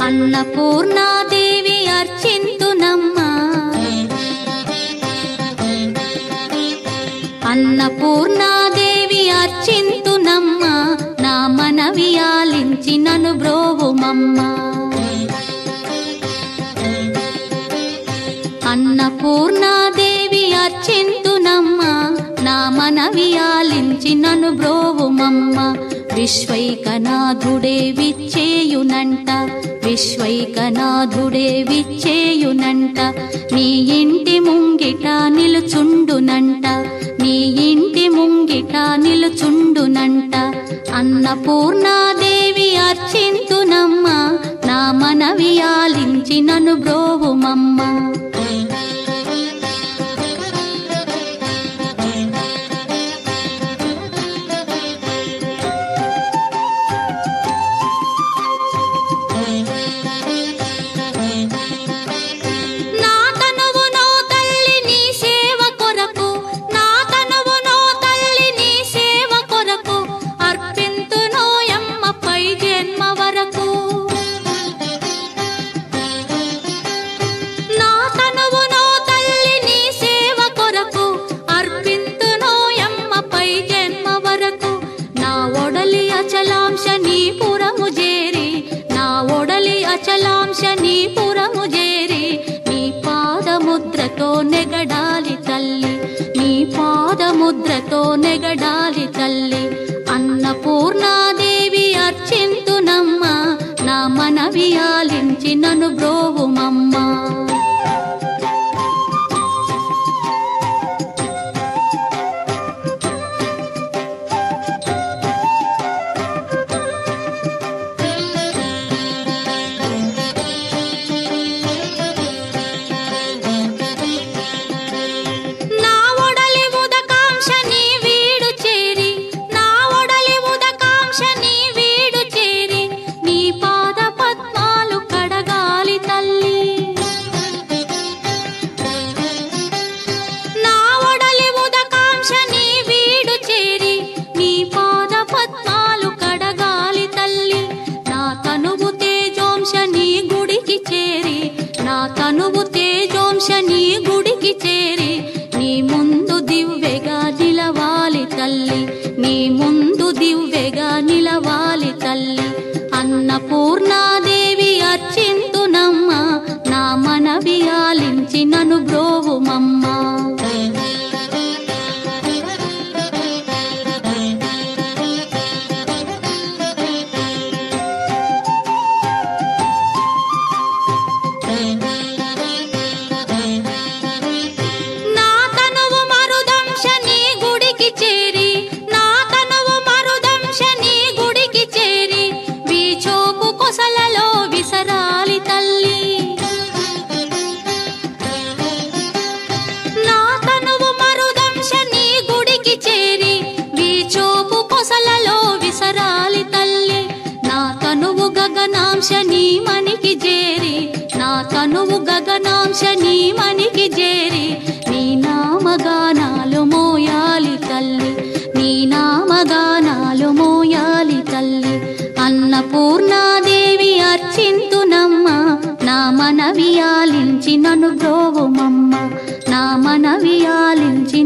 అన్నపూర్ణాదేవి అర్చింతునమ్మా, అన్నపూర్ణాదేవి అర్చింతునమ్మా, నా మనవి ఆలించి నన్ను బ్రోవుమమ్మా. అన్నపూర్ణాదేవి అర్చింతునమ్మా, నా మనవి ఆలించి నన్ను బ్రోవుమమ్మా. విశ్వైకనాథుడే విచ్చేయునంట, విశ్వైకనాథుడే విచ్చేయునంట, నీ ఇంటి ముంగిట నిలుచుండునంట, నీ ఇంటి ముంగిట నిలుచుండునంట. అన్నపూర్ణాదేవి అర్చింతునమ్మా, నా మనవి ఆలించి నన్ను బ్రోవుమమ్మా. అచలాంశనీపురము చేరి నీ పాదముద్రతో నెగడాలి తల్లి, నీ పాదముద్రతో నెగడాలి తల్లి. అన్నపూర్ణాదేవి అర్చింతునమ్మా, నా మనవి ఆలించి నన్ను బ్రోవుమమ్మా. తనువు తేజోంశని గుడికి చేరి నీ ముందు దివ్వెగా నిలవాలి తల్లి, నీ ముందు దివ్వెగా నిలవాలి తల్లి. అన్నపూర్ణాదేవి అర్చింతునమ్మా, నా మనవి ఆలించి నన్ను బ్రోవుమమ్మా. గగనాంశని మనికి చేరి, నా తనువు గగనాంశని మనికి చేరి నీ నామగానాలు మోయాలి తల్లి, నీ నామగానాలు మోయాలి తల్లి. అన్నపూర్ణాదేవి అర్చింతునమ్మా, నా మనవి ఆలించి నన్ను బ్రోవుమమ్మా, నా మనవి ఆలించి